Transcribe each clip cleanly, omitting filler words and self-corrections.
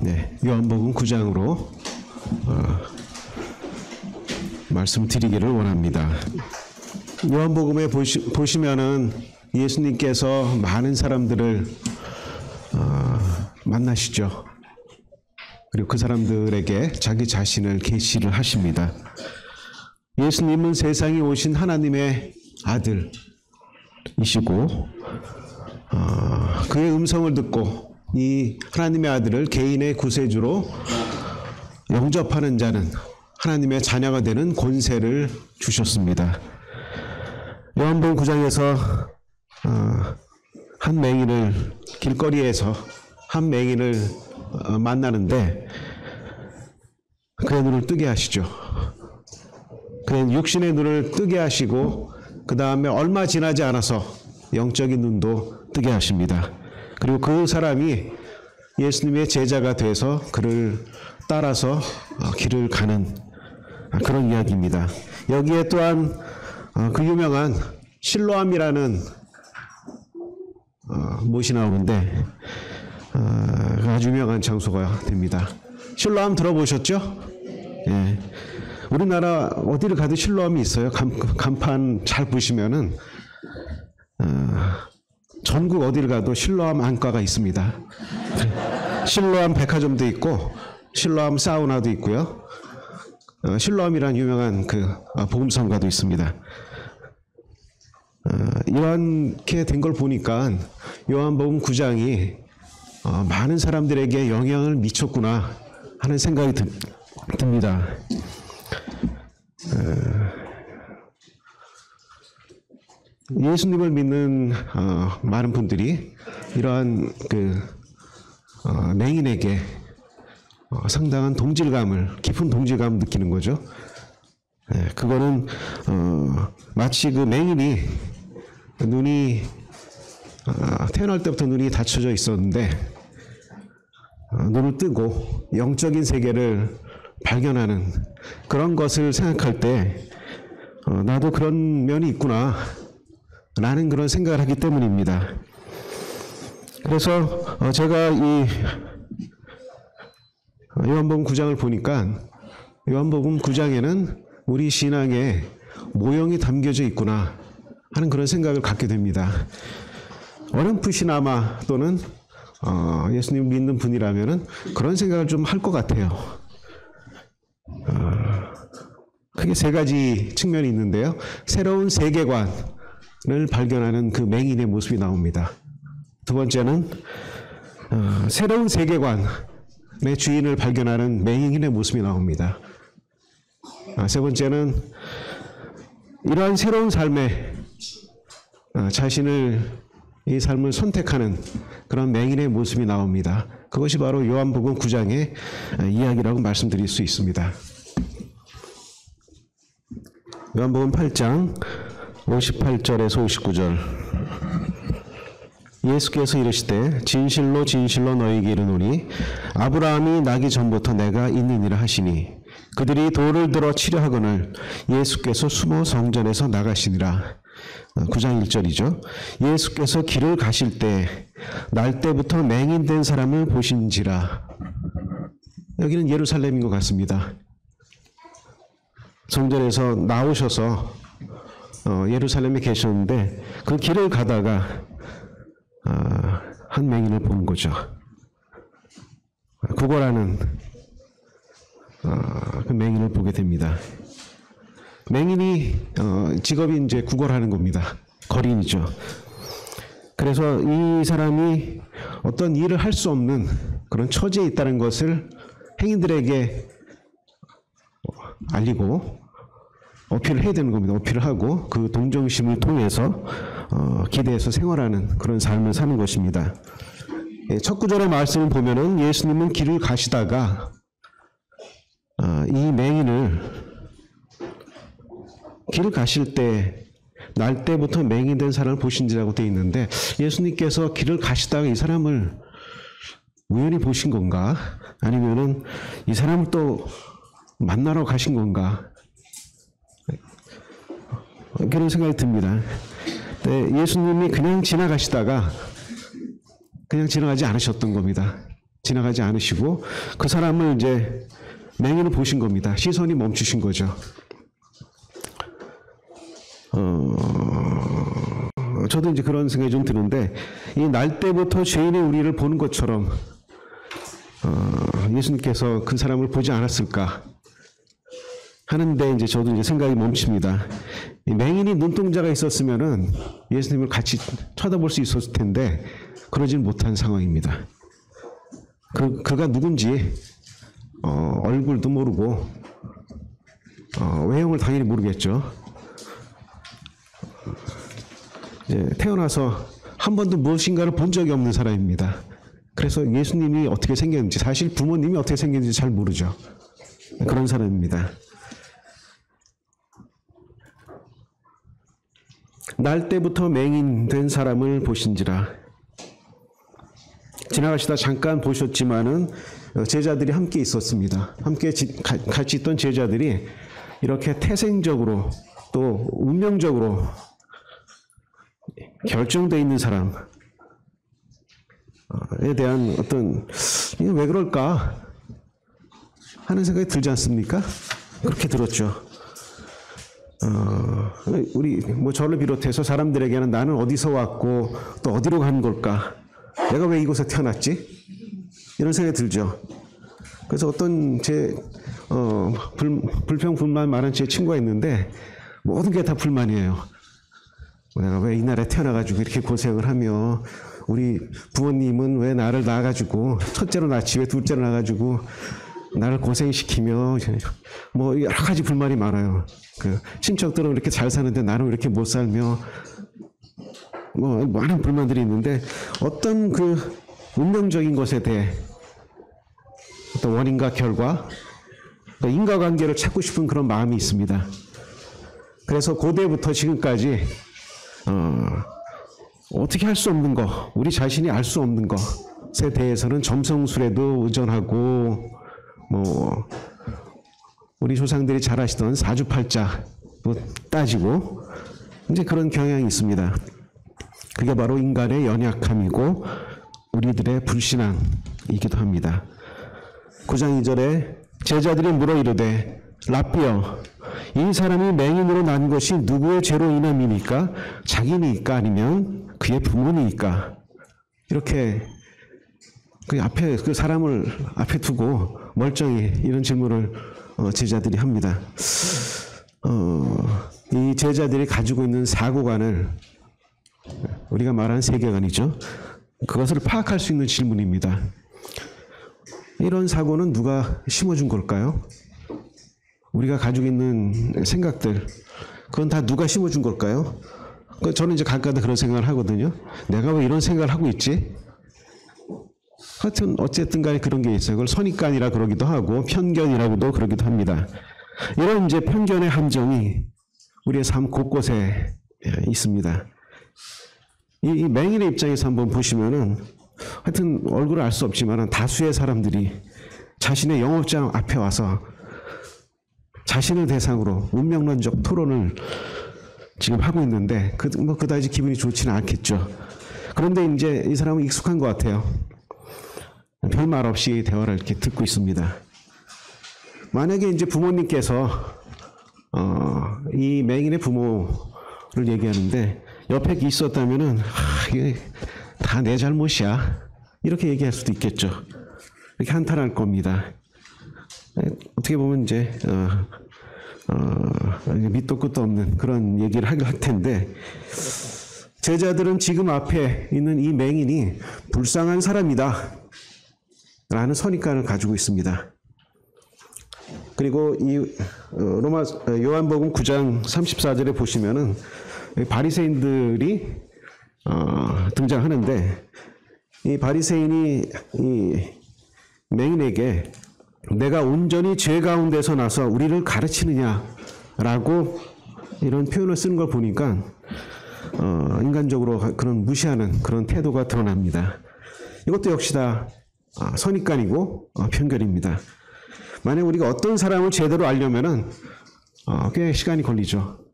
네, 요한복음 9장으로 말씀드리기를 원합니다. 요한복음에 보시면은 예수님께서 많은 사람들을 만나시죠. 그리고 그 사람들에게 자기 자신을 계시를 하십니다. 예수님은 세상에 오신 하나님의 아들이시고 그의 음성을 듣고 이 하나님의 아들을 개인의 구세주로 영접하는 자는 하나님의 자녀가 되는 권세를 주셨습니다. 요한복음 9장에서 한 맹인을 길거리에서 한 맹인을 만나는데 그의 눈을 뜨게 하시죠. 그의 육신의 눈을 뜨게 하시고 그 다음에 얼마 지나지 않아서 영적인 눈도 뜨게 하십니다. 그리고 그 사람이 예수님의 제자가 돼서 그를 따라서 길을 가는 그런 이야기입니다. 여기에 또한 그 유명한 실로암이라는 못이 나오는데 아주 유명한 장소가 됩니다. 실로암 들어보셨죠? 예. 우리나라 어디를 가도 실로암이 있어요. 간판 잘 보시면은 전국 어디를 가도 실로암 안과가 있습니다. 실로암 백화점도 있고 실로암 사우나도 있고요. 실로암이란 유명한 그 보금성가도 있습니다. 이렇게 된 걸 보니까 요한복음 9장이 많은 사람들에게 영향을 미쳤구나 하는 생각이 듭니다. 예수님을 믿는 많은 분들이 이러한 맹인에게 상당한 깊은 동질감을 느끼는 거죠. 그거는 마치 그 맹인이 눈이 태어날 때부터 눈이 닫혀져 있었는데 눈을 뜨고 영적인 세계를 발견하는 그런 것을 생각할 때 나도 그런 면이 있구나 라는 그런 생각을 하기 때문입니다. 그래서 제가 이 요한복음 9장을 보니까 요한복음 9장에는 우리 신앙의 모형이 담겨져 있구나 하는 그런 생각을 갖게 됩니다. 어렴풋이나마 또는 예수님 믿는 분이라면은 그런 생각을 좀 할 것 같아요. 크게 세 가지 측면이 있는데요. 새로운 세계관을 발견하는 그 맹인의 모습이 나옵니다. 두 번째는 새로운 세계관의 주인을 발견하는 맹인의 모습이 나옵니다. 세 번째는 이러한 새로운 삶에 이 삶을 선택하는 그런 맹인의 모습이 나옵니다. 그것이 바로 요한복음 9장의 이야기라고 말씀드릴 수 있습니다. 요한복음 8장 58절에서 59절 예수께서 이르시되 진실로 진실로 너희에게 이르노니 아브라함이 나기 전부터 내가 있느니라 하시니 그들이 돌을 들어 치려 하거늘 예수께서 숨어 성전에서 나가시니라. 9장 1절이죠. 예수께서 길을 가실 때 날 때부터 맹인된 사람을 보신지라. 여기는 예루살렘인 것 같습니다. 성전에서 나오셔서 예루살렘에 계셨는데 그 길을 가다가 한 맹인을 본 거죠. 구걸하는 그 맹인을 보게 됩니다. 맹인이 직업이 이제 구걸하는 겁니다. 거린이죠. 그래서 이 사람이 어떤 일을 할 수 없는 그런 처지에 있다는 것을 행인들에게 알리고 어필을 해야 되는 겁니다. 어필을 하고 그 동정심을 통해서 기대해서 생활하는 그런 삶을 사는 것입니다. 첫 구절의 말씀을 보면은 예수님은 길을 가시다가 이 맹인을 길을 가실 때 날 때부터 맹인된 사람을 보신지라고 되어 있는데 예수님께서 길을 가시다가 이 사람을 우연히 보신 건가? 아니면은 이 사람을 또 만나러 가신 건가? 그런 생각이 듭니다. 네, 예수님이 그냥 지나가시다가 그냥 지나가지 않으셨던 겁니다. 지나가지 않으시고 그 사람을 이제 맹인을 보신 겁니다. 시선이 멈추신 거죠. 저도 이제 그런 생각이 좀 드는데 이 날 때부터 죄인의 우리를 보는 것처럼 예수님께서 그 사람을 보지 않았을까 하는데 이제 저도 이제 생각이 멈춥니다. 이 맹인이 눈동자가 있었으면은 예수님을 같이 쳐다볼 수 있었을 텐데 그러진 못한 상황입니다. 그가 누군지 얼굴도 모르고 외형을 당연히 모르겠죠. 태어나서 한 번도 무엇인가를 본 적이 없는 사람입니다. 그래서 예수님이 어떻게 생겼는지, 사실 부모님이 어떻게 생겼는지 잘 모르죠. 그런 사람입니다. 날 때부터 맹인된 사람을 보신지라. 지나가시다 잠깐 보셨지만은 제자들이 함께 있었습니다. 함께 같이 있던 제자들이 이렇게 태생적으로 또 운명적으로 결정되어 있는 사람에 대한 어떤 왜 그럴까 하는 생각이 들지 않습니까? 그렇게 들었죠. 우리 뭐 저를 비롯해서 사람들에게는 나는 어디서 왔고 또 어디로 가는 걸까? 내가 왜 이곳에 태어났지? 이런 생각이 들죠. 그래서 어떤 제 불평 불만 많은 제 친구가 있는데 모든 게 다 불만이에요. 내가 왜 이 나라에 태어나가지고 이렇게 고생을 하며 우리 부모님은 왜 나를 낳아가지고 첫째로 낳지 왜 둘째로 낳아가지고 나를 고생시키며 뭐 여러 가지 불만이 많아요. 그 친척들은 이렇게 잘 사는데 나는 왜 이렇게 못 살며 뭐 많은 불만들이 있는데 어떤 그 운명적인 것에 대해 어떤 원인과 결과 인과관계를 찾고 싶은 그런 마음이 있습니다. 그래서 고대부터 지금까지 어떻게 할 수 없는 거, 우리 자신이 알 수 없는 것에 대해서는 점성술에도 의존하고 뭐 우리 조상들이 잘 하시던 사주팔자 따지고 이제 그런 경향이 있습니다. 그게 바로 인간의 연약함이고 우리들의 불신앙이기도 합니다. 9장 2절에 제자들이 물어 이르되 랍비여 이 사람이 맹인으로 난 것이 누구의 죄로 인함이니까 자기니까 아니면 그의 부모니까 이렇게 그 앞에 그 사람을 앞에 두고 멀쩡히 이런 질문을 제자들이 합니다. 이 제자들이 가지고 있는 사고관을 우리가 말하는 세계관이죠. 그것을 파악할 수 있는 질문입니다. 이런 사고는 누가 심어준 걸까요? 우리가 가지고 있는 생각들, 그건 다 누가 심어준 걸까요? 저는 이제 가끔가다 그런 생각을 하거든요. 내가 왜 이런 생각을 하고 있지? 하여튼 어쨌든 간에 그런 게 있어요. 그걸 선입관이라 그러기도 하고 편견이라고도 그러기도 합니다. 이런 이제 편견의 함정이 우리의 삶 곳곳에 있습니다. 이 맹인의 입장에서 한번 보시면은 하여튼 얼굴을 알 수 없지만 다수의 사람들이 자신의 영업장 앞에 와서 자신을 대상으로 운명론적 토론을 지금 하고 있는데 그다지 기분이 좋지는 않겠죠. 그런데 이제 이 사람은 익숙한 것 같아요. 별말 없이 대화를 이렇게 듣고 있습니다. 만약에 이제 부모님께서 이 맹인의 부모를 얘기하는데 옆에 있었다면은 이게 다 내 잘못이야 이렇게 얘기할 수도 있겠죠. 이렇게 한탄할 겁니다. 어떻게 보면 이제 밑도 끝도 없는 그런 얘기를 할 텐데 제자들은 지금 앞에 있는 이 맹인이 불쌍한 사람이다 라는 선입관을 가지고 있습니다. 그리고 이 요한복음 9장 34절에 보시면은 바리새인들이 등장하는데 이 바리새인이 이 맹인에게 내가 온전히 죄 가운데서 나서 우리를 가르치느냐라고 이런 표현을 쓰는 걸 보니까 인간적으로 그런 무시하는 그런 태도가 드러납니다. 이것도 역시 다 선입관이고 편견입니다. 만약 우리가 어떤 사람을 제대로 알려면은 꽤 시간이 걸리죠.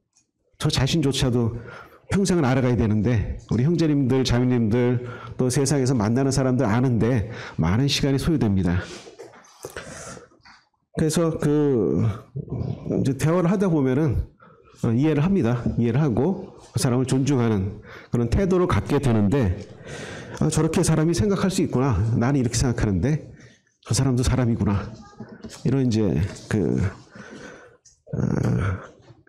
저 자신조차도 평생을 알아가야 되는데 우리 형제님들, 자매님들 또 세상에서 만나는 사람들 아는데 많은 시간이 소요됩니다. 그래서 이제 대화를 하다 보면은 이해를 합니다. 이해를 하고 그 사람을 존중하는 그런 태도를 갖게 되는데 저렇게 사람이 생각할 수 있구나. 나는 이렇게 생각하는데 저 사람도 사람이구나. 이런 이제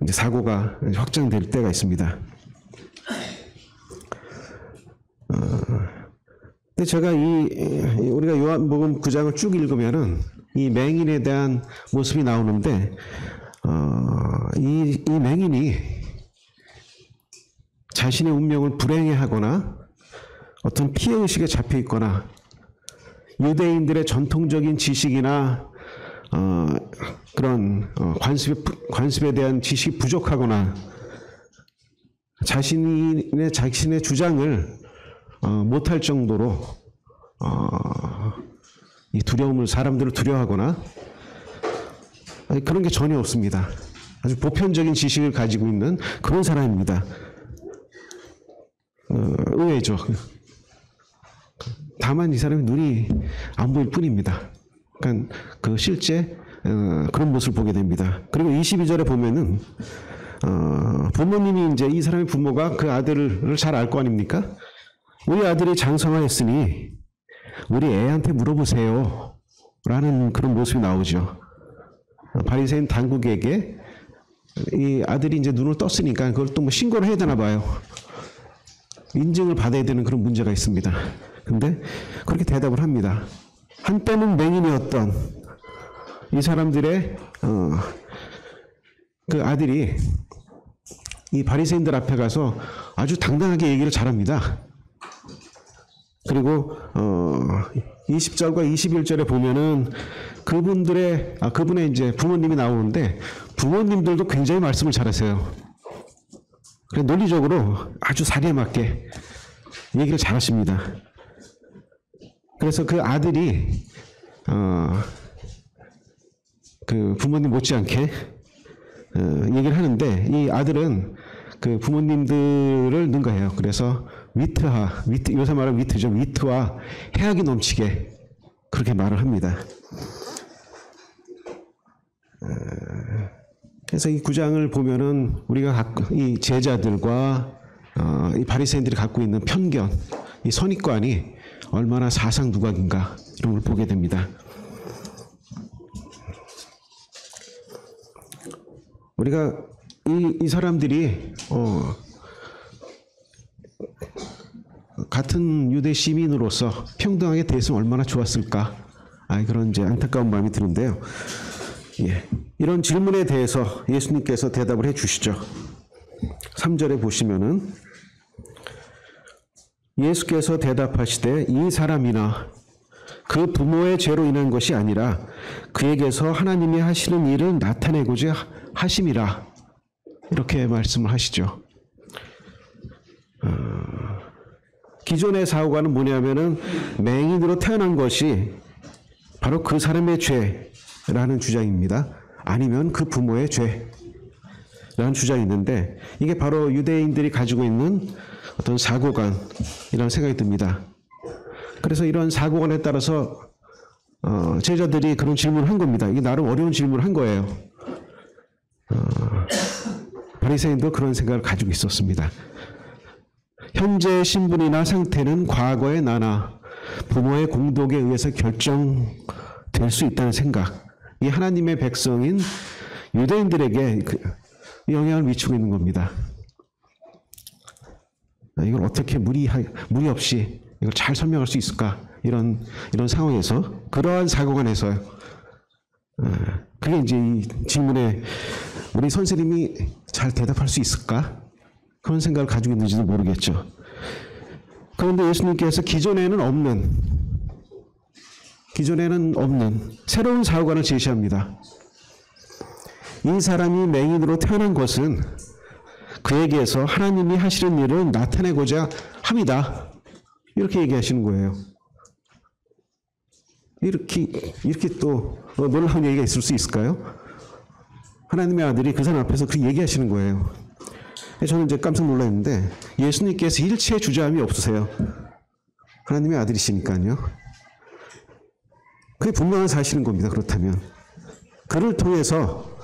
이제 사고가 확장될 때가 있습니다. 근데 제가 우리가 요한복음 9장을 쭉 읽으면은 이 맹인에 대한 모습이 나오는데, 이 맹인이 자신의 운명을 불행해하거나 어떤 피해의식에 잡혀 있거나 유대인들의 전통적인 지식이나 그런 관습에 대한 지식이 부족하거나 자신의 주장을 못할 정도로 이 사람들을 두려워하거나 그런 게 전혀 없습니다. 아주 보편적인 지식을 가지고 있는 그런 사람입니다. 의외죠. 다만 이 사람이 눈이 안 보일 뿐입니다. 그러니까 실제 그런 모습을 보게 됩니다. 그리고 22절에 보면은 부모님이 이제 이 사람의 부모가 그 아들을 잘 알 거 아닙니까? 우리 아들이 장성하였으니 우리 애한테 물어보세요. 라는 그런 모습이 나오죠. 바리새인 당국에게 이 아들이 이제 눈을 떴으니까 그걸 또 뭐 신고를 해야 되나 봐요. 인증을 받아야 되는 그런 문제가 있습니다. 근데 그렇게 대답을 합니다. 한때는 맹인이었던 이 사람들의 그 아들이 이 바리새인들 앞에 가서 아주 당당하게 얘기를 잘합니다. 그리고 20절과 21절에 보면은 그분의 이제 부모님이 나오는데 부모님들도 굉장히 말씀을 잘하세요. 그래서 논리적으로 아주 사리에 맞게 얘기를 잘하십니다. 그래서 그 아들이 그 부모님 못지않게 얘기를 하는데 이 아들은 그 부모님들을 능가해요. 그래서 요새 말하는 위트죠. 위트와 해악이 넘치게 그렇게 말을 합니다. 그래서 이 9장을 보면은 우리가 이 제자들과 이 바리새인들이 갖고 있는 편견, 이 선입관이 얼마나 사상누각인가 이런 걸 보게 됩니다. 우리가 이 사람들이 같은 유대 시민으로서 평등하게 대했으면 얼마나 좋았을까? 그런 이제 안타까운 마음이 드는데요. 이런 질문에 대해서 예수님께서 대답을 해주시죠. 3절에 보시면은 예수께서 대답하시되 이 사람이나 그 부모의 죄로 인한 것이 아니라 그에게서 하나님이 하시는 일을 나타내고자 하심이라 이렇게 말씀을 하시죠. 기존의 사고관은 뭐냐면은 맹인으로 태어난 것이 바로 그 사람의 죄라는 주장입니다. 아니면 그 부모의 죄라는 주장이 있는데 이게 바로 유대인들이 가지고 있는 어떤 사고관이라는 생각이 듭니다. 그래서 이런 사고관에 따라서 제자들이 그런 질문을 한 겁니다. 이게 나름 어려운 질문을 한 거예요. 바리새인도 그런 생각을 가지고 있었습니다. 현재의 신분이나 상태는 과거의 나나 부모의 공덕에 의해서 결정될 수 있다는 생각. 이 하나님의 백성인 유대인들에게 영향을 미치고 있는 겁니다. 이걸 어떻게 무리 없이 이걸 잘 설명할 수 있을까? 이런 상황에서 그러한 사고관에서 그게 이제 이 질문에 우리 선생님이 잘 대답할 수 있을까? 그런 생각을 가지고 있는지도 모르겠죠. 그런데 예수님께서 기존에는 없는 새로운 사고관을 제시합니다. 이 사람이 맹인으로 태어난 것은 그에게서 하나님이 하시는 일을 나타내고자 합니다. 이렇게 얘기하시는 거예요. 이렇게 또 놀라운 얘기가 있을 수 있을까요? 하나님의 아들이 그 사람 앞에서 그 얘기하시는 거예요. 저는 이제 깜짝 놀랐는데 예수님께서 일체 주저함이 없으세요. 하나님의 아들이시니까요. 그게 분명한 사실인 겁니다. 그렇다면 그를 통해서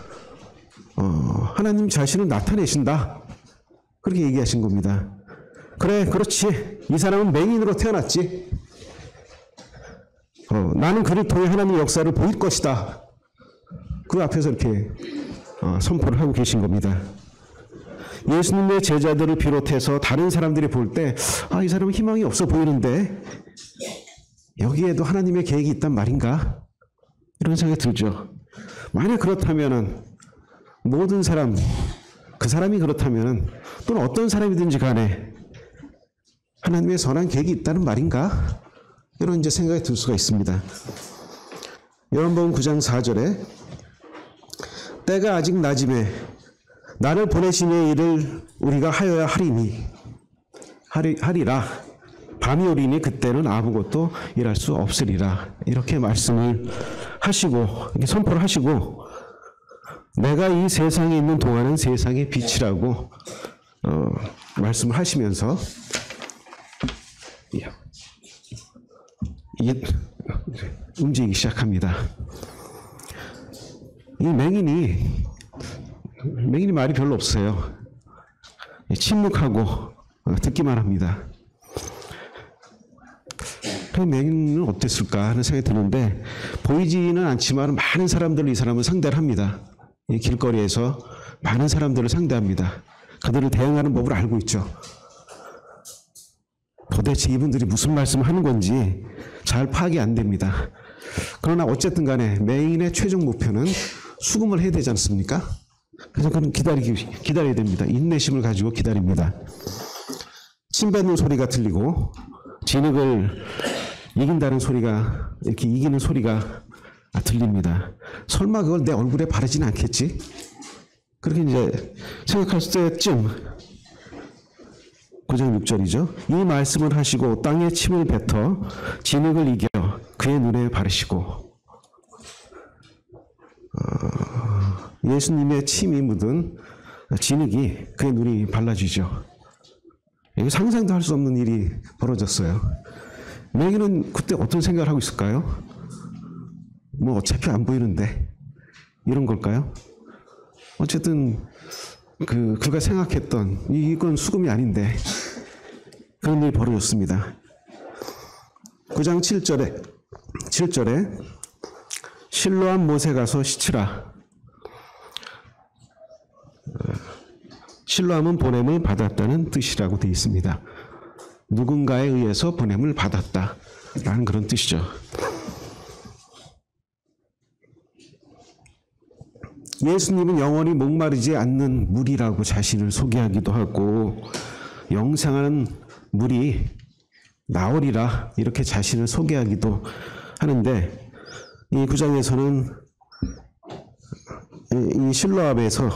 하나님 자신을 나타내신다. 그렇게 얘기하신 겁니다. 그래, 그렇지. 이 사람은 맹인으로 태어났지. 나는 그를 통해 하나님의 역사를 보일 것이다. 그 앞에서 이렇게 선포를 하고 계신 겁니다. 예수님의 제자들을 비롯해서 다른 사람들이 볼 때, 이 사람은 희망이 없어 보이는데 여기에도 하나님의 계획이 있단 말인가? 이런 생각이 들죠. 만약 그렇다면은 모든 사람, 그 사람이 그렇다면은 또는 어떤 사람이든지 간에 하나님의 선한 계획이 있다는 말인가? 이런 이제 생각이 들 수가 있습니다. 요한복음 9장 4절에 때가 아직 낮음에 나를 보내신 이의 일을 우리가 하여야 하리라. 밤이 오리니 그때는 아무것도 일할 수 없으리라. 이렇게 말씀을 하시고 이렇게 선포를 하시고 내가 이 세상에 있는 동안은 세상의 빛이라고 말씀을 하시면서 움직이기 시작합니다. 이 맹인이 말이 별로 없어요. 침묵하고 듣기만 합니다. 그 맹인은 어땠을까 하는 생각이 드는데 보이지는 않지만 많은 사람들을 이 사람은 상대를 합니다. 이 길거리에서 많은 사람들을 상대합니다. 그들을 대응하는 법을 알고 있죠. 도대체 이분들이 무슨 말씀을 하는 건지 잘 파악이 안 됩니다. 그러나 어쨌든 간에 맹인의 최종 목표는 수금을 해야 되지 않습니까? 그래서 그는 기다려야 됩니다. 인내심을 가지고 기다립니다. 침 뱉는 소리가 들리고 진흙을 이긴다는 소리가 이렇게 이기는 소리가 들립니다. 설마 그걸 내 얼굴에 바르지는 않겠지? 그렇게 이제 생각할 때쯤 9장 6절이죠. 이 말씀을 하시고 땅에 침을 뱉어 진흙을 이겨 그의 눈에 바르시고 예수님의 침이 묻은 진흙이 그의 눈이 발라지죠. 이게 상상도 할 수 없는 일이 벌어졌어요. 맹인은 그때 어떤 생각을 하고 있을까요? 뭐 어차피 안 보이는데 이런 걸까요? 어쨌든 그가 생각했던 이건 수금이 아닌데 그런 일이 벌어졌습니다. 9장 7절에 실로암 못에 가서 씻으라. 실로암은 보냄을 받았다는 뜻이라고 되어 있습니다. 누군가에 의해서 보냄을 받았다라는 그런 뜻이죠. 예수님은 영원히 목마르지 않는 물이라고 자신을 소개하기도 하고 영생하는 물이 나오리라 이렇게 자신을 소개하기도 하는데 이 9장에서는 이 실로암에서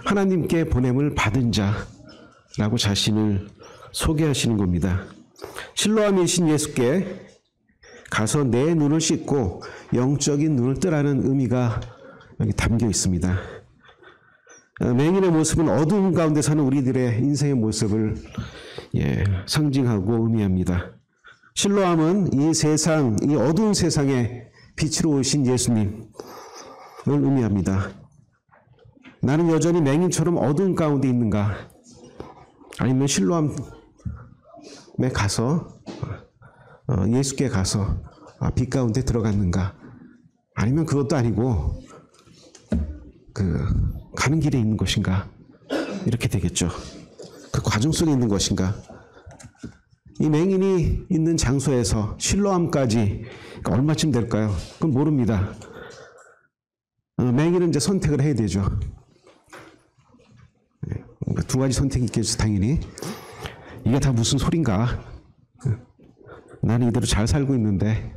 하나님께 보냄을 받은 자라고 자신을 소개하시는 겁니다. 실로암이신 예수께 가서 내 눈을 씻고 영적인 눈을 뜨라는 의미가 여기 담겨 있습니다. 맹인의 모습은 어두운 가운데 사는 우리들의 인생의 모습을 상징하고 의미합니다. 실로암은 이 세상, 이 어두운 세상에 빛으로 오신 예수님을 의미합니다. 나는 여전히 맹인처럼 어두운 가운데 있는가? 아니면 실로암에 가서 예수께 가서 빛 가운데 들어갔는가? 아니면 그것도 아니고 가는 길에 있는 것인가? 이렇게 되겠죠. 그 과정 속에 있는 것인가? 이 맹인이 있는 장소에서 실로암까지 얼마쯤 될까요? 그건 모릅니다. 맹인은 이제 선택을 해야 되죠. 두 가지 선택이 있겠죠, 당연히. 이게 다 무슨 소린가? 나는 이대로 잘 살고 있는데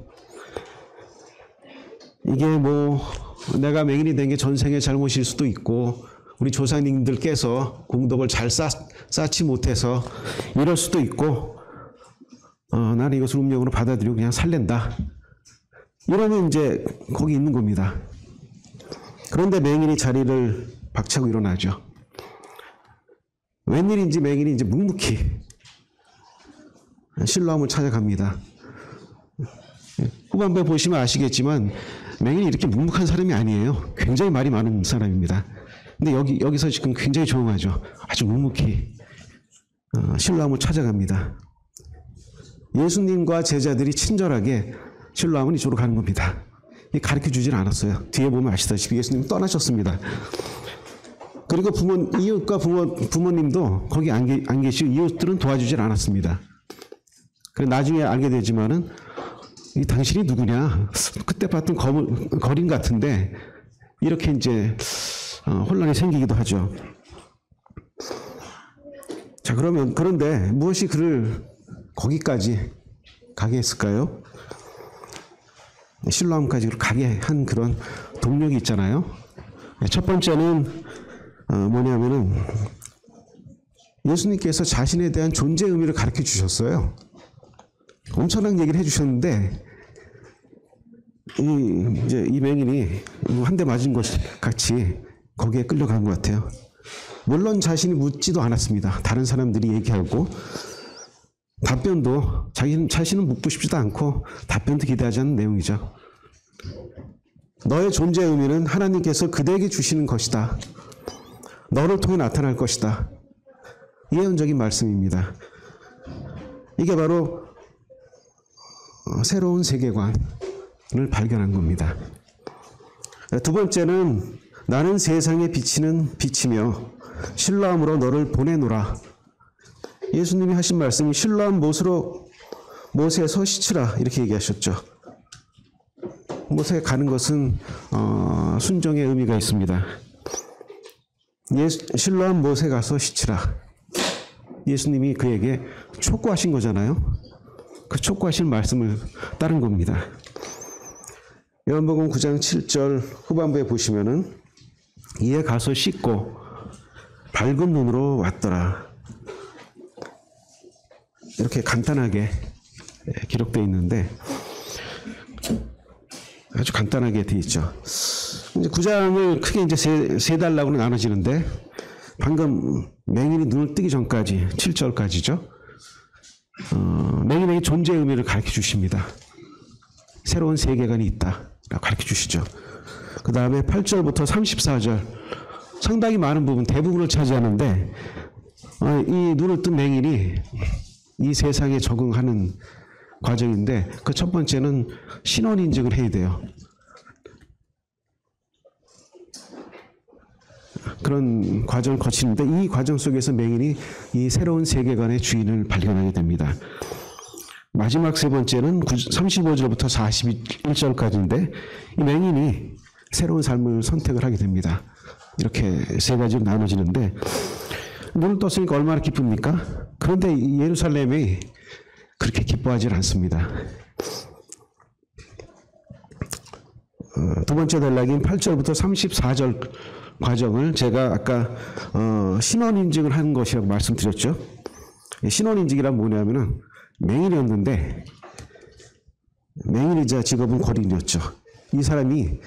이게 뭐 내가 맹인이 된 게 전생의 잘못일 수도 있고 우리 조상님들께서 공덕을 잘 쌓지 못해서 이럴 수도 있고 나는 이것을 운명으로 받아들이고 그냥 살랜다. 이러면 이제 거기 있는 겁니다. 그런데 맹인이 자리를 박차고 일어나죠. 웬일인지 맹인이 이제 묵묵히 실로암을 찾아갑니다. 후반부에 보시면 아시겠지만 맹인이 이렇게 묵묵한 사람이 아니에요. 굉장히 말이 많은 사람입니다. 근데 여기서 지금 굉장히 조용하죠. 아주 묵묵히 실로암을 찾아갑니다. 예수님과 제자들이 친절하게 실로암은 이쪽으로 가는 겁니다. 가르쳐 주질 않았어요. 뒤에 보면 아시다시피 예수님 떠나셨습니다. 그리고 이웃과 부모님도 거기 안 계시고 이웃들은 도와주질 않았습니다. 그래서 나중에 알게 되지만은 당신이 누구냐? 그때 봤던 거린 같은데 이렇게 이제 혼란이 생기기도 하죠. 자, 그런데 무엇이 그를 거기까지 가게 했을까요? 실로암까지 가게 한 그런 동력이 있잖아요. 첫 번째는 뭐냐면은 예수님께서 자신에 대한 존재 의미를 가르쳐 주셨어요. 엄청난 얘기를 해주셨는데 이 맹인이 한 대 맞은 것 같이 거기에 끌려간 것 같아요. 물론 자신이 묻지도 않았습니다. 다른 사람들이 얘기하고 답변도 자신은 묻고 싶지도 않고 답변도 기대하지 않는 내용이죠. 너의 존재 의미는 하나님께서 그대에게 주시는 것이다. 너를 통해 나타날 것이다. 예언적인 말씀입니다. 이게 바로 새로운 세계관을 발견한 겁니다. 두 번째는 나는 세상에 비치는 빛이며 실로암으로 너를 보내노라. 예수님이 하신 말씀이 실로암 못에 서시치라 이렇게 얘기하셨죠. 못에 가는 것은 순종의 의미가 있습니다. 실로암 못에 가서 시치라. 예수님이 그에게 촉구하신 거잖아요. 그 촉구하신 말씀을 따른 겁니다. 요한복음 9장 7절 후반부에 보시면은 이에 가서 씻고 밝은 눈으로 왔더라. 이렇게 간단하게 기록되어 있는데 아주 간단하게 되어 있죠. 이제 9장을 크게 이제 세 달락으로 나눠지는데 방금 맹인이 눈을 뜨기 전까지 7절까지죠. 맹인에게 존재의 의미를 가르쳐 주십니다. 새로운 세계관이 있다 라고 가르쳐 주시죠. 그 다음에 8절부터 34절 상당히 많은 부분, 대부분을 차지하는데 이 눈을 뜬 맹인이 이 세상에 적응하는 과정인데 그 첫 번째는 신원 인증을 해야 돼요. 그런 과정을 거치는데 이 과정 속에서 맹인이 이 새로운 세계관의 주인을 발견하게 됩니다. 마지막 세 번째는 35절부터 41절까지인데 이 맹인이 새로운 삶을 선택을 하게 됩니다. 이렇게 세 가지로 나눠지는데 눈을 떴으니까 얼마나 기쁩니까? 그런데 예루살렘이 그렇게 기뻐하지 않습니다. 두 번째 단락인 8절부터 34절 과정을 제가 아까 신원인증을 하는 것이라고 말씀드렸죠. 신원인증이란 뭐냐면은 맹인이었는데 맹인이자 직업은 거린이었죠. 이 사람이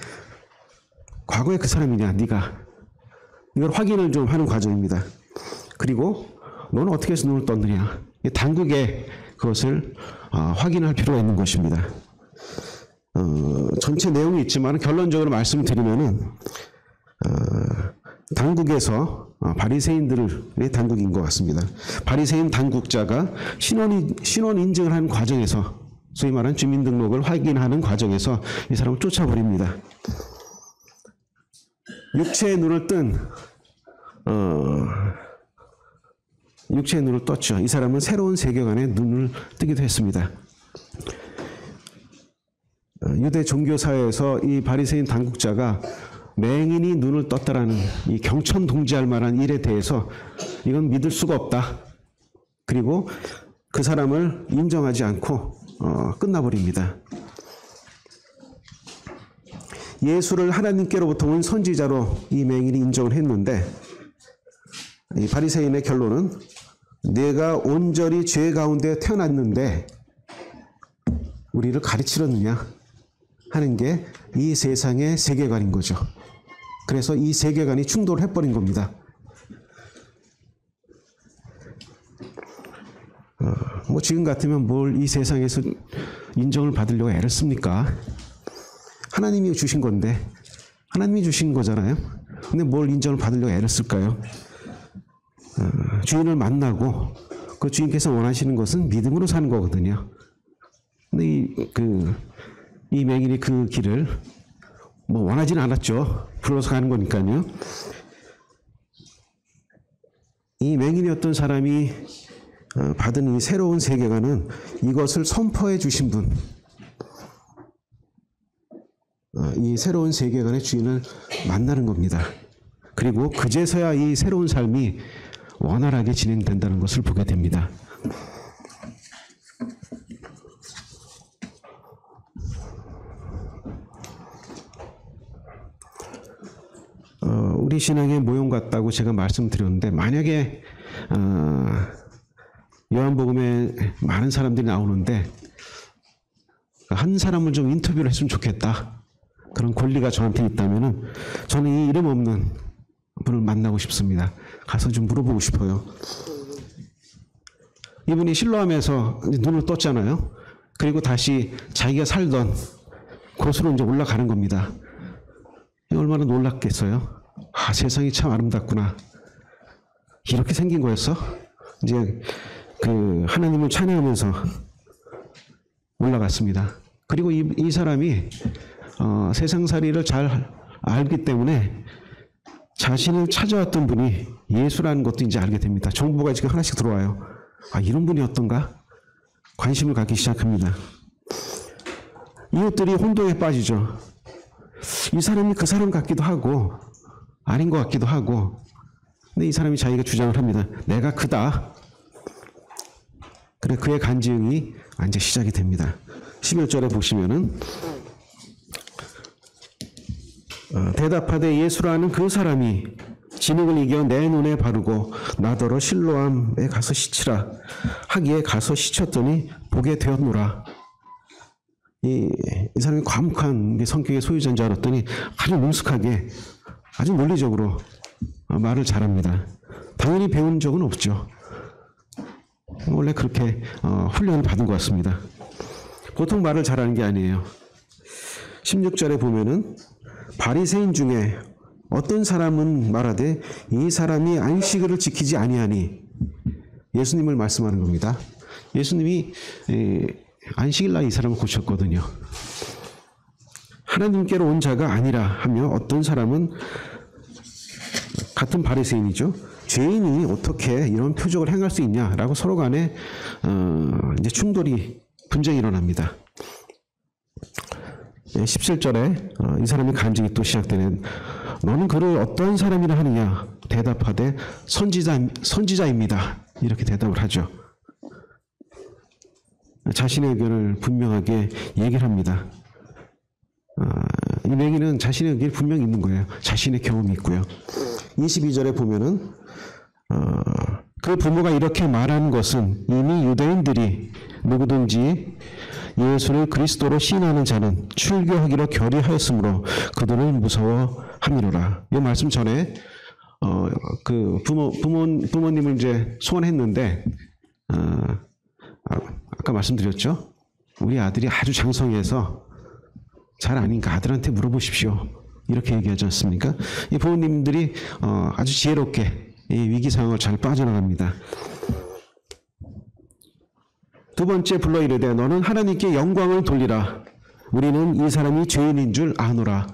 과거에 그 사람이냐 네가 이걸 확인을 좀 하는 과정입니다. 그리고 너는 어떻게 해서 눈을 떴느냐 당국에 그것을 확인할 필요가 있는 것입니다. 전체 내용이 있지만 결론적으로 말씀을 드리면은 당국에서 바리새인들의 당국인 것 같습니다. 바리새인 당국자가 신원 인증을 하는 과정에서 소위 말하는 주민등록을 확인하는 과정에서 이 사람을 쫓아버립니다. 육체의 눈을 떴죠. 이 사람은 새로운 세계관에 눈을 뜨기도 했습니다. 유대 종교 사회에서 이 바리새인 당국자가 맹인이 눈을 떴다라는 이 경천동지할 만한 일에 대해서 이건 믿을 수가 없다. 그리고 그 사람을 인정하지 않고 끝나버립니다. 예수를 하나님께로부터 온 선지자로 이 맹인이 인정을 했는데 이 바리새인의 결론은 내가 온전히 죄 가운데 태어났는데 우리를 가르치려느냐 하는 게 이 세상의 세계관인 거죠. 그래서 이 세계관이 충돌을 해버린 겁니다. 뭐 지금 같으면 뭘 이 세상에서 인정을 받으려고 애를 씁니까? 하나님이 주신 건데, 하나님이 주신 거잖아요. 근데 뭘 인정을 받으려고 애를 쓸까요? 주인을 만나고 그 주인께서 원하시는 것은 믿음으로 사는 거거든요. 근데 이 맹인이 그 길을 뭐 원하지는 않았죠. 불러서 가는 거니까요. 이 맹인이었던 사람이 받은 이 새로운 세계관은 이것을 선포해 주신 분, 이 새로운 세계관의 주인을 만나는 겁니다. 그리고 그제서야 이 새로운 삶이 원활하게 진행된다는 것을 보게 됩니다. 우리 신앙의 모형 같다고 제가 말씀드렸는데, 만약에 요한복음에 많은 사람들이 나오는데 한 사람을 좀 인터뷰를 했으면 좋겠다, 그런 권리가 저한테 있다면은 저는 이 이름 없는 분을 만나고 싶습니다. 가서 좀 물어보고 싶어요. 이분이 실로암에서 눈을 떴잖아요. 그리고 다시 자기가 살던 곳으로 이제 올라가는 겁니다. 얼마나 놀랐겠어요. 아, 세상이 참 아름답구나. 이렇게 생긴 거였어? 이제 하나님을 찬양하면서 올라갔습니다. 그리고 이 사람이 세상살이를 잘 알기 때문에 자신을 찾아왔던 분이 예수라는 것도 이제 알게 됩니다. 정보가 지금 하나씩 들어와요. 아, 이런 분이 어떤가? 관심을 갖기 시작합니다. 이웃들이 혼동에 빠지죠. 이 사람이 그 사람 같기도 하고 아닌 것 같기도 하고. 근데 이 사람이 자기가 주장을 합니다. 내가 그다. 그래, 그의 간증이 이제 시작이 됩니다. 11절에 보시면은 대답하되 예수라는 그 사람이 진흙을 이겨 내 눈에 바르고 나더러 실로암에 가서 씻으라 하기에 가서 씻었더니 보게 되었노라. 이 사람이 과묵한 성격의 소유자인 줄 알았더니 아주 능숙하게, 아주 논리적으로 말을 잘합니다. 당연히 배운 적은 없죠. 원래 그렇게 훈련을 받은 것 같습니다. 보통 말을 잘하는 게 아니에요. 16절에 보면은 바리새인 중에 어떤 사람은 말하되 이 사람이 안식일을 지키지 아니하니, 예수님을 말씀하는 겁니다. 예수님이 안식일 날 이 사람을 고쳤거든요. 하나님께로 온 자가 아니라 하며 어떤 사람은, 같은 바리새인이죠, 죄인이 어떻게 이런 표적을 행할 수 있냐라고 서로 간에 이제 충돌이, 분쟁이 일어납니다. 17절에 이 사람의 간증이 또 시작되는, 너는 그를 어떤 사람이라 하느냐 대답하되 선지자입니다. 이렇게 대답을 하죠. 자신의 의견을 분명하게 얘기를 합니다. 이 맹인은 자신의 의견이 분명히 있는 거예요. 자신의 경험이 있고요. 22절에 보면은 그 부모가 이렇게 말하는 것은 이미 유대인들이 누구든지 예수를 그리스도로 시인하는 자는 출교하기로 결의하였으므로 그들을 무서워함이로라. 이 말씀 전에 그 부모님을 이제 소원했는데 아까 말씀드렸죠. 우리 아들이 아주 장성해서 잘 아니까 아들한테 물어보십시오. 이렇게 얘기하지 않습니까? 이 부모님들이 아주 지혜롭게 이 위기 상황을 잘 빠져나갑니다. 두 번째 불러 이르되 너는 하나님께 영광을 돌리라. 우리는 이 사람이 죄인인 줄 아노라.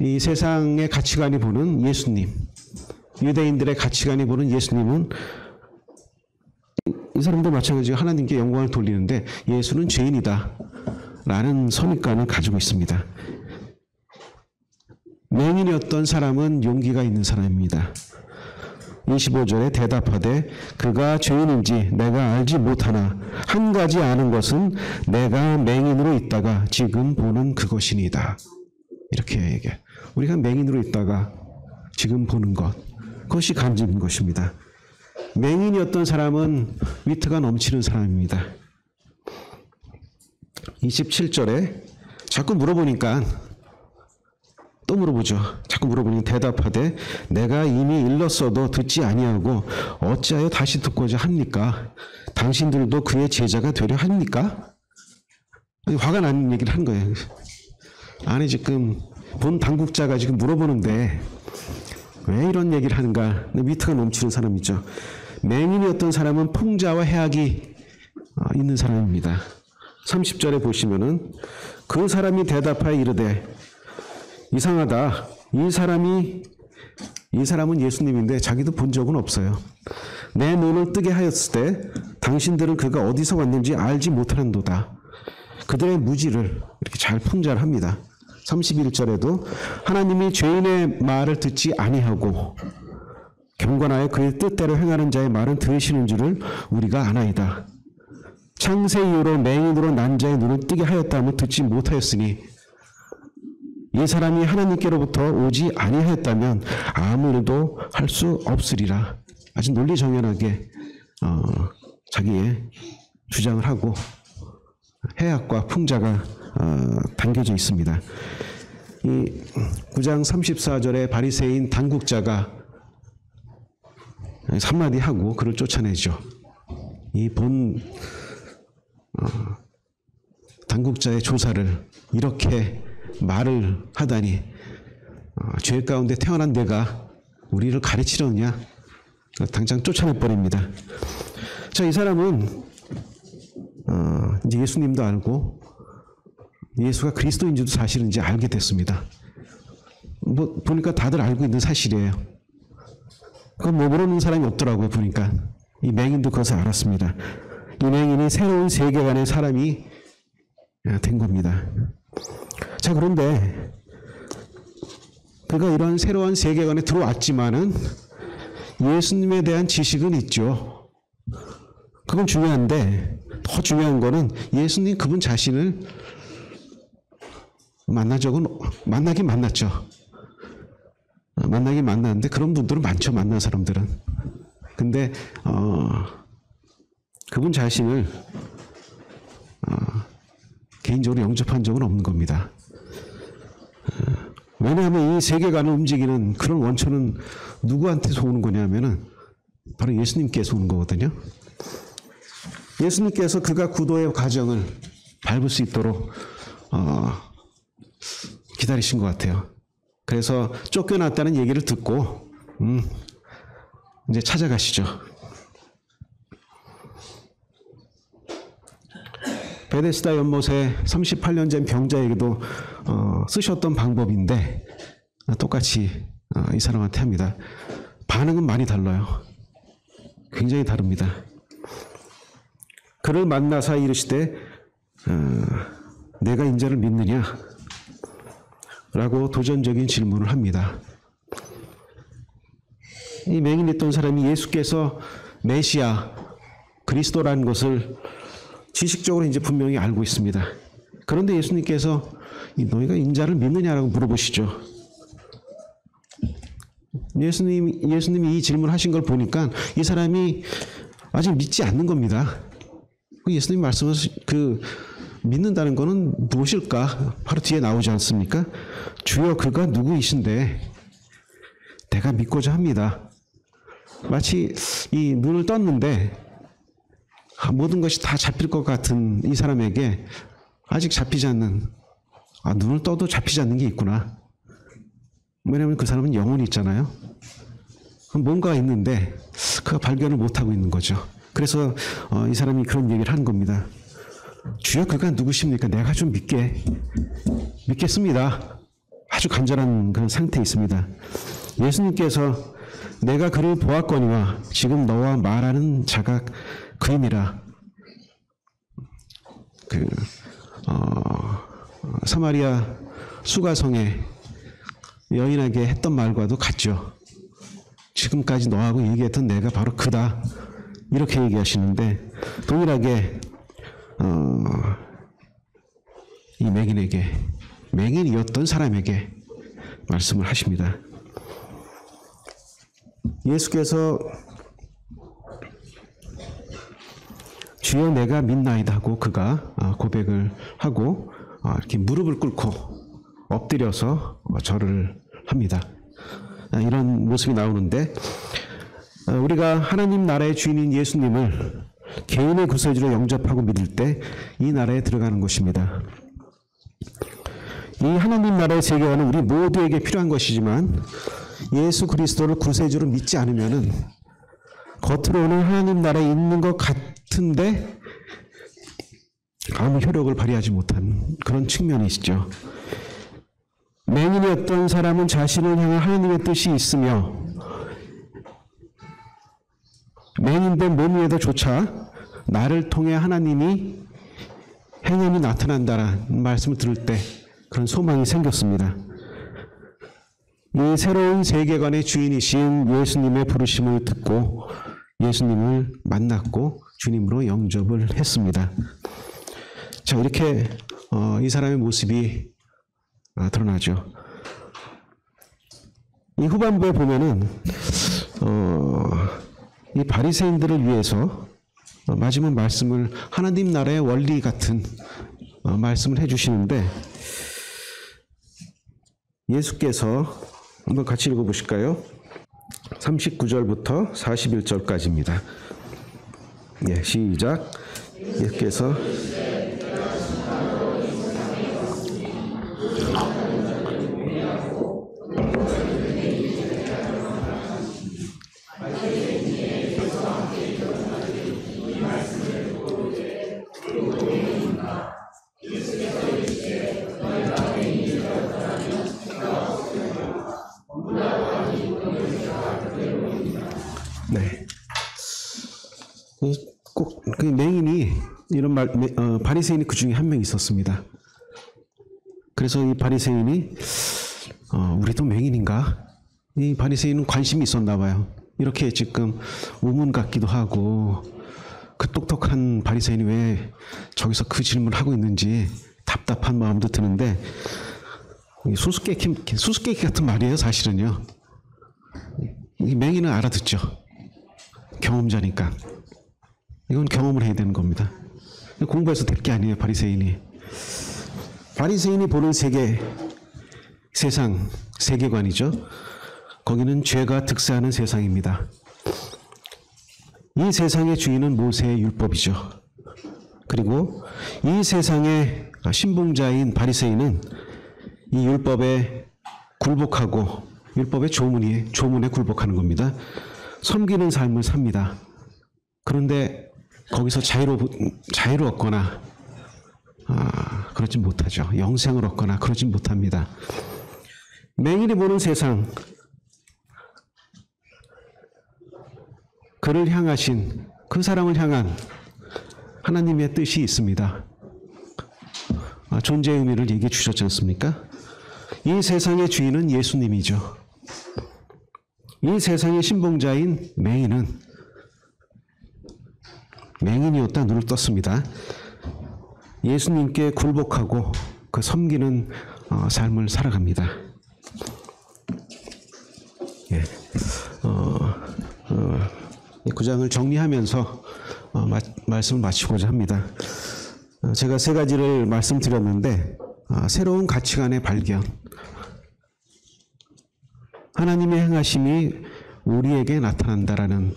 이 세상의 가치관이 보는 예수님, 유대인들의 가치관이 보는 예수님은, 이 사람도 마찬가지로 하나님께 영광을 돌리는데 예수는 죄인이다 라는 선입관을 가지고 있습니다. 맹인이었던 사람은 용기가 있는 사람입니다. 25절에 대답하되 그가 죄인인지 내가 알지 못하나 한 가지 아는 것은 내가 맹인으로 있다가 지금 보는 그것이니이다. 이렇게 얘기해. 우리가 맹인으로 있다가 지금 보는 것, 그것이 간증인 것입니다. 맹인이었던 사람은 위트가 넘치는 사람입니다. 27절에 자꾸 물어보니까 또 물어보죠. 자꾸 물어보니 대답하되 내가 이미 일렀어도 듣지 아니하고 어찌하여 다시 듣고자 합니까? 당신들도 그의 제자가 되려 합니까? 화가 나는 얘기를 한 거예요. 아니 지금 본 당국자가 지금 물어보는데 왜 이런 얘기를 하는가? 위트가 넘치는 사람이죠. 맹인이었던 사람은 풍자와 해악이 있는 사람입니다. 30절에 보시면은 그 사람이 대답하여 이르되 이상하다. 이 사람은 예수님인데 자기도 본 적은 없어요. 내 눈을 뜨게 하였을 때 당신들은 그가 어디서 왔는지 알지 못하는도다. 그들의 무지를 이렇게 잘 풍자를 합니다. 31절에도 하나님이 죄인의 말을 듣지 아니하고 경건하여 그의 뜻대로 행하는 자의 말은 들으시는 줄을 우리가 아나이다. 창세 이후로 맹인으로 난 자의 눈을 뜨게 하였다면 듣지 못하였으니 이 사람이 하나님께로부터 오지 아니하였다면 아무 일도 할 수 없으리라. 아주 논리정연하게 자기의 주장을 하고 해악과 풍자가 담겨져 있습니다. 이 9장 34절에 바리새인 당국자가 한마디 하고 그를 쫓아내죠. 이 본 당국자의 조사를 이렇게 말을 하다니 죄 가운데 태어난 내가 우리를 가르치려느냐? 당장 쫓아내버립니다. 자, 이 사람은 이제 예수님도 알고 예수가 그리스도인지도 사실은 이제 알게 됐습니다. 뭐 보니까 다들 알고 있는 사실이에요. 그건 뭐 모르는 사람이 없더라고요. 보니까 이 맹인도 그것을 알았습니다. 이 맹인이 새로운 세계관의 사람이 된 겁니다. 자, 그런데 그가 이런 새로운 세계관에 들어왔지만은 예수님에 대한 지식은 있죠. 그건 중요한데 더 중요한 거는 예수님 그분 자신을 만나긴 만났죠. 만나긴 만났는데 그런 분들은 많죠. 만난 사람들은. 근데 그분 자신을 개인적으로 영접한 적은 없는 겁니다. 왜냐하면 이 세계관을 움직이는 그런 원천은 누구한테서 오는 거냐면은 바로 예수님께서 오는 거거든요. 예수님께서 그가 구도의 과정을 밟을 수 있도록 기다리신 것 같아요. 그래서 쫓겨났다는 얘기를 듣고 이제 찾아가시죠. 베데스다 연못에 38년 전 병자에게도 쓰셨던 방법인데 똑같이 이 사람한테 합니다. 반응은 많이 달라요. 굉장히 다릅니다. 그를 만나서 이르시되 내가 인자를 믿느냐? 라고 도전적인 질문을 합니다. 이 맹인했던 사람이 예수께서 메시아, 그리스도라는 것을 지식적으로 이제 분명히 알고 있습니다. 그런데 예수님께서 너희가 인자를 믿느냐라고 물어보시죠. 예수님이 이 질문을 하신 걸 보니까 이 사람이 아직 믿지 않는 겁니다. 예수님 말씀은 믿는다는 것은 무엇일까? 바로 뒤에 나오지 않습니까? 주여 그가 누구이신데 내가 믿고자 합니다. 마치 이 눈을 떴는데 모든 것이 다 잡힐 것 같은 이 사람에게 아직 잡히지 않는, 눈을 떠도 잡히지 않는 게 있구나. 왜냐하면 그 사람은 영혼이 있잖아요. 뭔가 있는데 그가 발견을 못하고 있는 거죠. 그래서 이 사람이 그런 얘기를 하는 겁니다. 주여 그가 누구십니까? 내가 좀 믿겠습니다. 아주 간절한 그런 상태에 있습니다. 예수님께서 내가 그를 보았거니와 지금 너와 말하는 자가 그임이라. 사마리아 수가성의 여인에게 했던 말과도 같죠. 지금까지 너하고 얘기했던 내가 바로 그다. 이렇게 얘기하시는데 동일하게 이 맹인이었던 사람에게 말씀을 하십니다. 예수께서 주여 내가 믿나이다 하고 그가 고백을 하고 이렇게 무릎을 꿇고 엎드려서 절을 합니다. 이런 모습이 나오는데 우리가 하나님 나라의 주인인 예수님을 개인의 구세주로 영접하고 믿을 때 이 나라에 들어가는 것입니다. 이 하나님 나라의 세계관은 우리 모두에게 필요한 것이지만 예수 그리스도를 구세주로 믿지 않으면은 겉으로는 하나님 나라에 있는 것 같은데 아무 효력을 발휘하지 못한 그런 측면이 있죠. 맹인이었던 사람은 자신을 향한 하나님의 뜻이 있으며 맹인된 몸 위에도조차 나를 통해 하나님이 행함이 나타난다라는 말씀을 들을 때 그런 소망이 생겼습니다. 이 새로운 세계관의 주인이신 예수님의 부르심을 듣고 예수님을 만났고 주님으로 영접을 했습니다. 자, 이렇게 이 사람의 모습이 드러나죠. 이 후반부에 보면은 이 바리새인들을 위해서 마지막 말씀을 하나님 나라의 원리 같은 말씀을 해주시는데 예수께서 한번 같이 읽어보실까요? 39절부터 41절까지입니다. 예, 시작. 예수께서 네. 꼭 그 맹인이 이런 바리새인이 그 중에 한 명 있었습니다. 그래서 이 바리새인이 우리도 맹인인가? 이 바리새인은 관심이 있었나 봐요. 이렇게 지금 우문 같기도 하고 그 똑똑한 바리새인이 왜 저기서 그 질문을 하고 있는지 답답한 마음도 드는데 수수께끼 같은 말이에요, 사실은요. 이 맹인은 알아듣죠. 경험자니까. 이건 경험을 해야 되는 겁니다. 공부해서 될 게 아니에요, 바리새인이. 바리새인이 보는 세상, 세계관이죠. 거기는 죄가 득세하는 세상입니다. 이 세상의 주인은 모세의 율법이죠. 그리고 이 세상의 신봉자인 바리새인은 이 율법에 굴복하고 율법의 조문에 굴복하는 겁니다. 섬기는 삶을 삽니다. 그런데 거기서 자유를 얻거나 그러지 못하죠. 영생을 얻거나 그러지 못합니다. 맹인이 보는 세상, 그를 향하신 그 사람을 향한 하나님의 뜻이 있습니다. 존재의 의미를 얘기해 주셨지 않습니까? 이 세상의 주인은 예수님이죠. 이 세상의 신봉자인 맹인이었다 눈을 떴습니다. 예수님께 굴복하고 그 섬기는 삶을 살아갑니다. 예. 이 구장을 정리하면서 말씀을 마치고자 합니다. 제가 세 가지를 말씀드렸는데 새로운 가치관의 발견, 하나님의 행하심이 우리에게 나타난다라는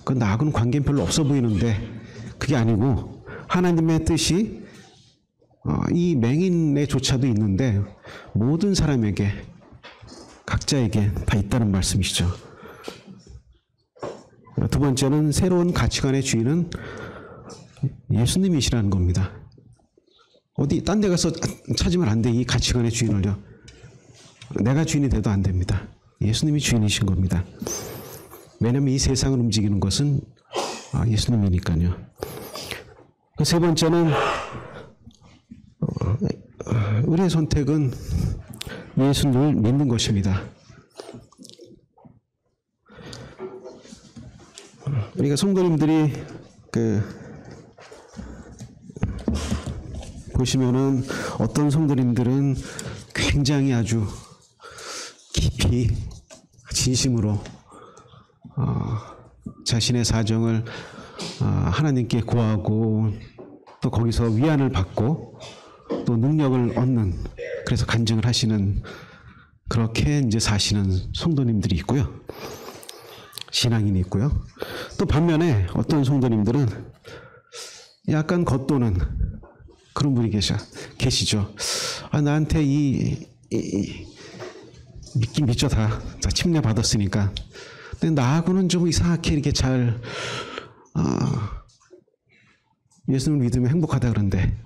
그 나하고는 관계는 별로 없어 보이는데 그게 아니고 하나님의 뜻이 이 맹인에조차도 있는데 모든 사람에게 각자에게 다 있다는 말씀이시죠. 두 번째는 새로운 가치관의 주인은 예수님이시라는 겁니다. 어디 딴 데 가서 찾으면 안 돼. 이 가치관의 주인을요. 내가 주인이 돼도 안 됩니다. 예수님이 주인이신 겁니다. 왜냐하면 이 세상을 움직이는 것은 예수님이니까요. 세 번째는 우리의 선택은 예수님을 믿는 것입니다. 우리가 성도님들이 보시면은 어떤 성도님들은 굉장히 아주 깊이 진심으로 자신의 사정을 하나님께 고하고 또 거기서 위안을 받고 또 또 능력을 얻는, 그래서 간증을 하시는, 그렇게 이제 사시는 성도님들이 있고요. 신앙인이 있고요. 또 반면에 어떤 성도님들은 약간 겉도는 그런 분이 계시죠. 나한테 믿긴 믿죠. 다 침례 받았으니까. 근데 나하고는 좀 이상하게 이렇게 잘, 예수님을 믿으면 행복하다 그러는데,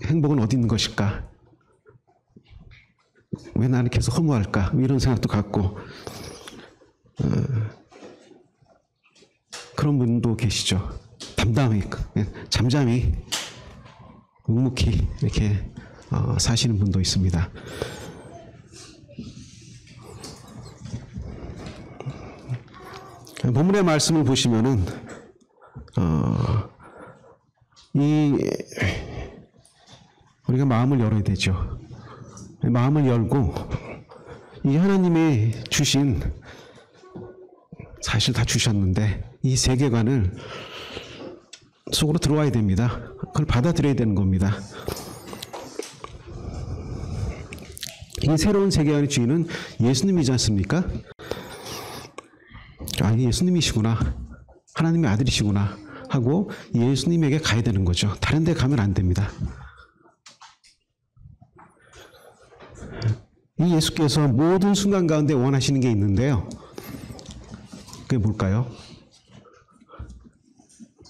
행복은 어디 있는 것일까? 왜 나는 계속 허무할까? 이런 생각도 갖고, 그런 분도 계시죠. 담담히, 잠잠히, 묵묵히 이렇게 사시는 분도 있습니다. 본문의 말씀을 보시면은 우리가 마음을 열어야 되죠. 마음을 열고 이 하나님이 주신, 사실 다 주셨는데 이 세계관을 속으로 들어와야 됩니다. 그걸 받아들여야 되는 겁니다. 이 새로운 세계관의 주인은 예수님이지 않습니까? 예수님이시구나, 하나님의 아들이시구나 하고 예수님에게 가야 되는 거죠. 다른 데 가면 안 됩니다. 이 예수께서 모든 순간 가운데 원하시는 게 있는데요. 그게 뭘까요?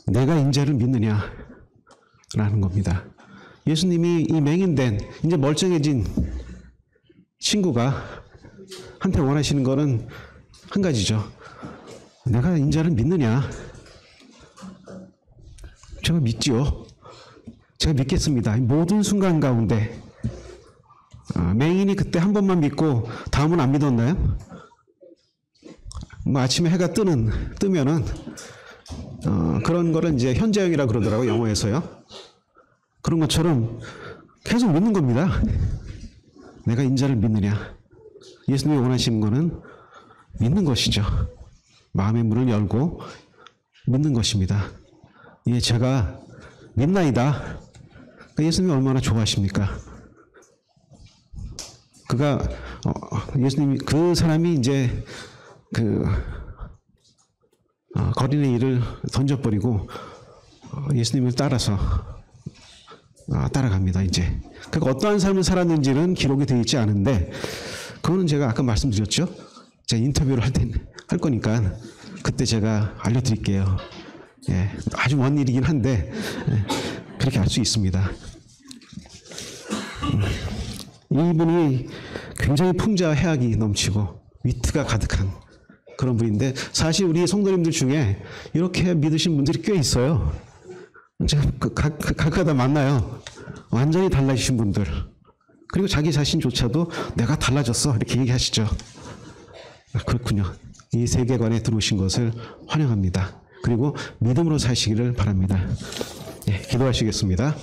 내가 인자를 믿느냐 라는 겁니다. 예수님이 이 맹인된, 이제 멀쩡해진 친구가 한테 원하시는 거는 한 가지죠. 내가 인자를 믿느냐? 제가 믿지요. 제가 믿겠습니다. 모든 순간 가운데. 맹인이 그때 한 번만 믿고 다음은 안 믿었나요? 아침에 해가 뜨면은 그런 거를 이제 현재형이라 그러더라고요, 영어에서요. 그런 것처럼 계속 믿는 겁니다. 내가 인자를 믿느냐? 예수님이 원하시는 거는 믿는 것이죠. 마음의 문을 열고 믿는 것입니다. 예, 제가 믿나이다. 예수님이 얼마나 좋아하십니까? 예수님이, 그 사람이 이제 거린의 일을 던져버리고 예수님을 따라서 따라갑니다. 이제 그러니까 어떠한 삶을 살았는지는 기록이 되어 있지 않은데, 그거는 제가 아까 말씀드렸죠. 제가 인터뷰를 할 거니까 그때 제가 알려드릴게요. 예, 아주 먼 일이긴 한데 그렇게 알 수 있습니다. 이분이 굉장히 풍자해악이 넘치고 위트가 가득한 그런 분인데, 사실 우리 성도님들 중에 이렇게 믿으신 분들이 꽤 있어요. 제가 가끔가다 만나요. 완전히 달라지신 분들. 그리고 자기 자신조차도 내가 달라졌어 이렇게 얘기하시죠. 그렇군요. 이 세계관에 들어오신 것을 환영합니다. 그리고 믿음으로 사시기를 바랍니다. 예, 기도하시겠습니다.